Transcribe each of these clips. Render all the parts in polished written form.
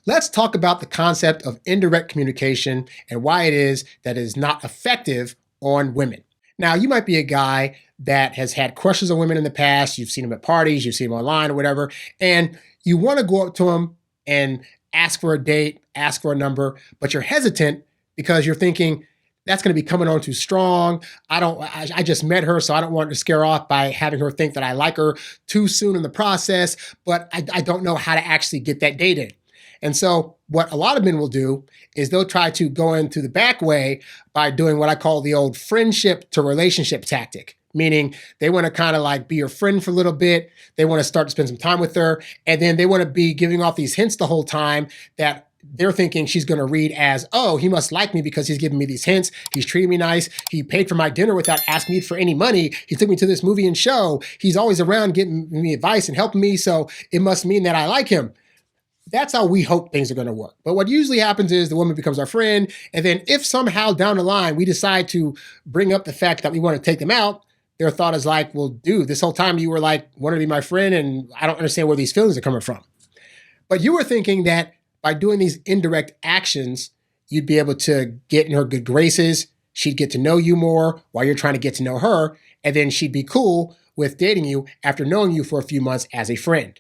Let's talk about the concept of indirect communication and why it is that it is not effective on women. Now, you might be a guy that has had crushes on women in the past. You've seen them at parties, you've seen them online or whatever, and you want to go up to them and ask for a date, ask for a number, but you're hesitant because you're thinking, that's going to be coming on too strong. I just met her, so I don't want to scare off by having her think that I like her too soon in the process, but I don't know how to actually get that date in. And so what a lot of men will do is they'll try to go into the back way by doing what I call the old friendship to relationship tactic, meaning they want to kind of like be your friend for a little bit. They want to start to spend some time with her. And then they want to be giving off these hints the whole time that they're thinking she's going to read as, oh, he must like me because he's giving me these hints. He's treating me nice. He paid for my dinner without asking me for any money. He took me to this movie and show. He's always around giving me advice and helping me. So it must mean that I like him. That's how we hope things are going to work. But what usually happens is the woman becomes our friend. And then if somehow down the line we decide to bring up the fact that we want to take them out, their thought is like, well, dude, this whole time you were like, want to be my friend, and I don't understand where these feelings are coming from. But you were thinking that by doing these indirect actions, you'd be able to get in her good graces. She'd get to know you more while you're trying to get to know her. And then she'd be cool with dating you after knowing you for a few months as a friend.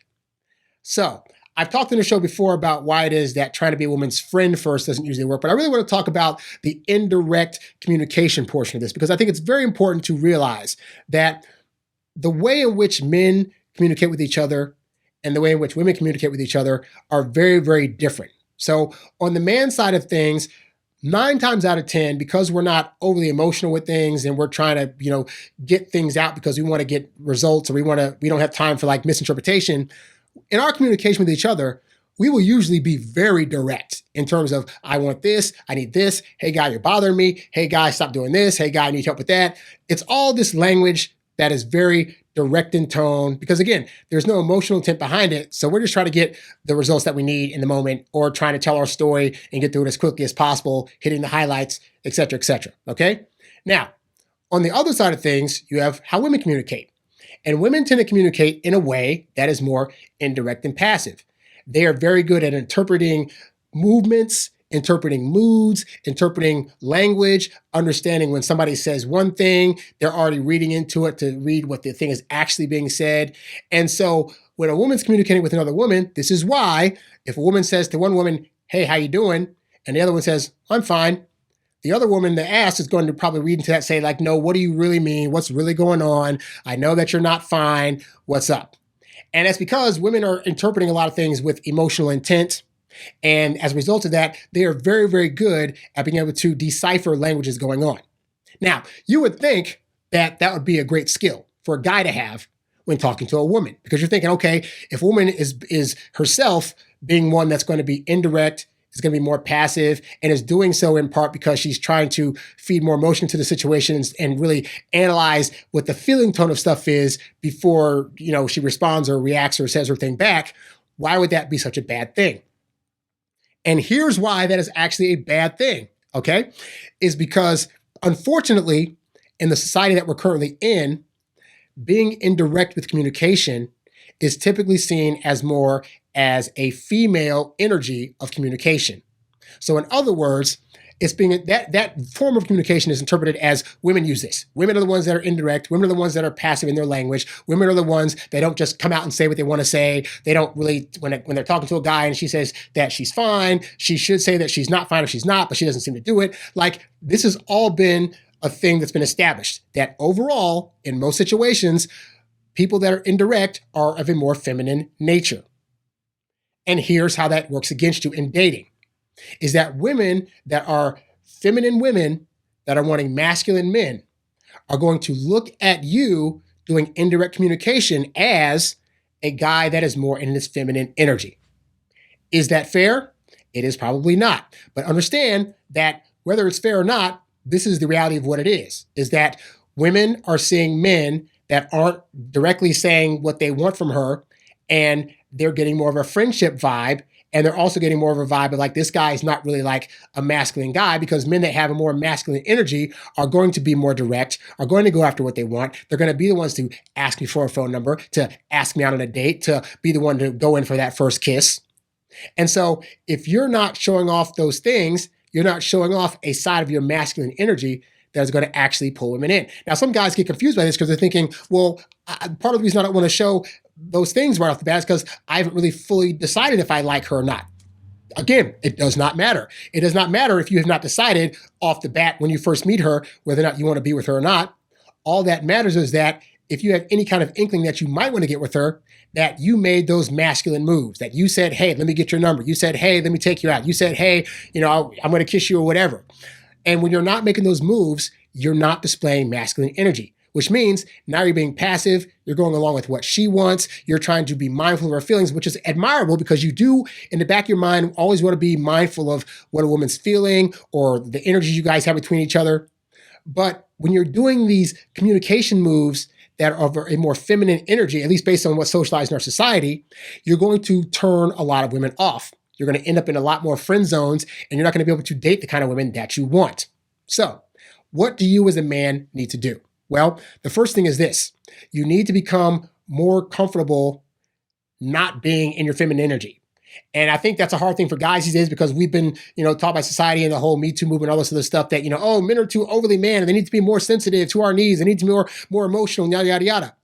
So I've talked in the show before about why it is that trying to be a woman's friend first doesn't usually work, but I really want to talk about the indirect communication portion of this, because I think it's very important to realize that the way in which men communicate with each other and the way in which women communicate with each other are very, very different. So on the man side of things, 9 times out of 10, because we're not overly emotional with things and we're trying to, get things out because we want to get results, or we don't have time for like misinterpretation, in our communication with each other, we will usually be very direct in terms of, I want this, I need this, hey guy, you're bothering me, hey guy, stop doing this, hey guy, I need help with that. It's all this language that is very direct in tone, because again, there's no emotional intent behind it. So we're just trying to get the results that we need in the moment, or trying to tell our story and get through it as quickly as possible, hitting the highlights, et cetera, okay? Now, on the other side of things, you have how women communicate. And women tend to communicate in a way that is more indirect and passive. They are very good at interpreting movements, interpreting moods, interpreting language, understanding when somebody says one thing, they're already reading into it to read what the thing is actually being said. And so when a woman's communicating with another woman, this is why if a woman says to one woman, hey, how you doing? And the other one says, I'm fine. The other woman that asked is going to probably read into that, say like, no, what do you really mean? What's really going on? I know that you're not fine. What's up? And that's because women are interpreting a lot of things with emotional intent. And as a result of that, they are very, very good at being able to decipher languages going on. Now, you would think that that would be a great skill for a guy to have when talking to a woman, because you're thinking, okay, if a woman is herself being one that's going to be indirect, is going to be more passive, and is doing so in part because she's trying to feed more emotion to the situations and really analyze what the feeling tone of stuff is before, she responds or reacts or says her thing back. Why would that be such a bad thing? And here's why that is actually a bad thing, okay? Is because, unfortunately, in the society that we're currently in, being indirect with communication is typically seen as more as a female energy of communication. So in other words, it's being that form of communication is interpreted as women use this. Women are the ones that are indirect. Women are the ones that are passive in their language. Women are the ones that don't just come out and say what they want to say. They don't really, when they're talking to a guy and she says that she's fine, she should say that she's not fine if she's not, but she doesn't seem to do it. Like, this has all been a thing that's been established, that overall, in most situations, people that are indirect are of a more feminine nature. And here's how that works against you in dating, is that women that are feminine women that are wanting masculine men are going to look at you doing indirect communication as a guy that is more in this feminine energy. Is that fair? It is probably not. But understand that whether it's fair or not, this is the reality of what it is that women are seeing men that aren't directly saying what they want from her, and they're getting more of a friendship vibe. And they're also getting more of a vibe of like, this guy is not really like a masculine guy, because men that have a more masculine energy are going to be more direct, are going to go after what they want. They're going to be the ones to ask me for a phone number, to ask me out on a date, to be the one to go in for that first kiss. And so if you're not showing off those things, you're not showing off a side of your masculine energy that is going to actually pull women in. Now, some guys get confused by this because they're thinking, well, part of the reason I don't want to show those things right off the bat is because I haven't really fully decided if I like her or not. Again, it does not matter. It does not matter if you have not decided off the bat when you first meet her whether or not you want to be with her or not. All that matters is that if you have any kind of inkling that you might want to get with her, that you made those masculine moves, that you said, hey, let me get your number. You said, hey, let me take you out. You said, hey, I'm going to kiss you or whatever. And when you're not making those moves, you're not displaying masculine energy, which means now you're being passive. You're going along with what she wants. You're trying to be mindful of her feelings, which is admirable because you do, in the back of your mind, always want to be mindful of what a woman's feeling or the energy you guys have between each other. But when you're doing these communication moves that are of a more feminine energy, at least based on what's socialized in our society, you're going to turn a lot of women off. You're going to end up in a lot more friend zones, and you're not going to be able to date the kind of women that you want. So, what do you as a man need to do? Well, the first thing is this. You need to become more comfortable not being in your feminine energy. And I think that's a hard thing for guys these days because we've been, taught by society and the whole Me Too movement, all this other stuff that, men are too overly man and they need to be more sensitive to our needs. They need to be more emotional, yada, yada, yada.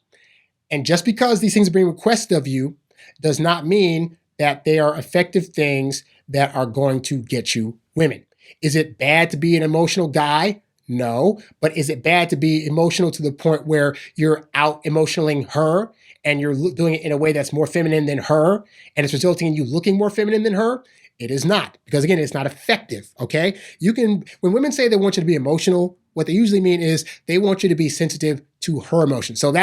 And just because these things are being requested of you does not mean that they are effective things that are going to get you women. Is it bad to be an emotional guy? No. But is it bad to be emotional to the point where you're out emotionaling her and you're doing it in a way that's more feminine than her and it's resulting in you looking more feminine than her? It is not. Because again, it's not effective, okay? When women say they want you to be emotional, what they usually mean is they want you to be sensitive to her emotions. So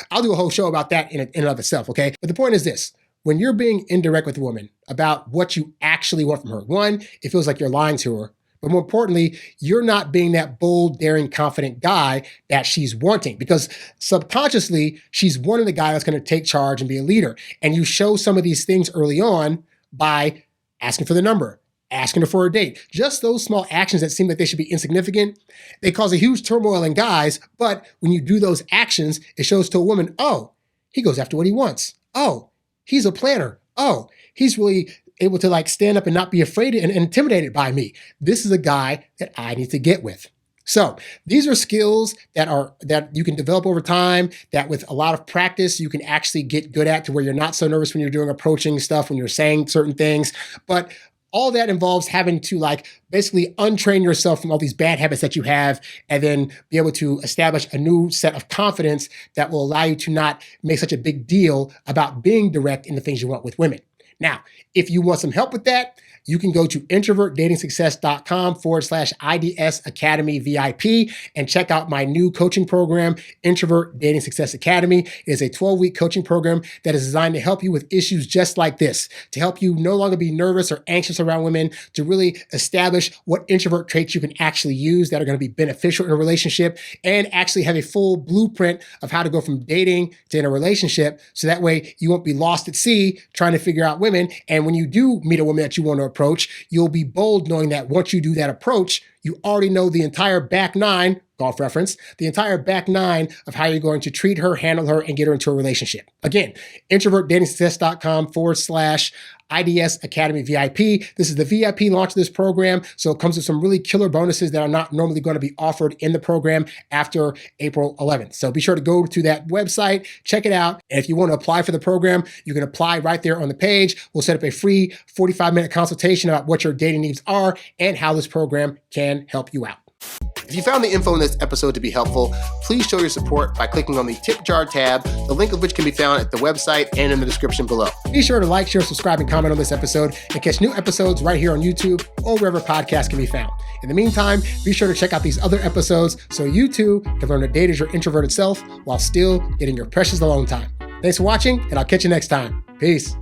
I'll do a whole show about that in and of itself, okay? But the point is this. When you're being indirect with a woman about what you actually want from her, one, it feels like you're lying to her. But more importantly, you're not being that bold, daring, confident guy that she's wanting because subconsciously, she's wanting the guy that's going to take charge and be a leader. And you show some of these things early on by asking for the number, asking her for a date. Just those small actions that seem like they should be insignificant, they cause a huge turmoil in guys. But when you do those actions, it shows to a woman, oh, he goes after what he wants. Oh, he's a planner. Oh, he's really able to stand up and not be afraid and intimidated by me. This is a guy that I need to get with. So these are skills that you can develop over time, that with a lot of practice, you can actually get good at to where you're not so nervous when you're doing approaching stuff, when you're saying certain things. But all that involves having to basically untrain yourself from all these bad habits that you have and then be able to establish a new set of confidence that will allow you to not make such a big deal about being direct in the things you want with women. Now, if you want some help with that, you can go to introvertdatingsuccess.com/IDS Academy VIP and check out my new coaching program, Introvert Dating Success Academy. It is a 12-week coaching program that is designed to help you with issues just like this, to help you no longer be nervous or anxious around women, to really establish what introvert traits you can actually use that are going to be beneficial in a relationship, and actually have a full blueprint of how to go from dating to in a relationship, so that way you won't be lost at sea trying to figure out women. And when you do meet a woman that you want to approach, you'll be bold knowing that once you do that approach, you already know the entire back nine, golf reference, the entire back nine of how you're going to treat her, handle her, and get her into a relationship. Again, introvertdatingsuccess.com/IDS Academy VIP. This is the VIP launch of this program, so it comes with some really killer bonuses that are not normally going to be offered in the program after April 11th. So be sure to go to that website, check it out, and if you want to apply for the program, you can apply right there on the page. We'll set up a free 45-minute consultation about what your dating needs are and how this program can help you out. If you found the info in this episode to be helpful, please show your support by clicking on the tip jar tab, the link of which can be found at the website and in the description below. Be sure to like, share, subscribe, and comment on this episode and catch new episodes right here on YouTube or wherever podcasts can be found. In the meantime, be sure to check out these other episodes so you too can learn to date as your introverted self while still getting your precious alone time. Thanks for watching, and I'll catch you next time. Peace.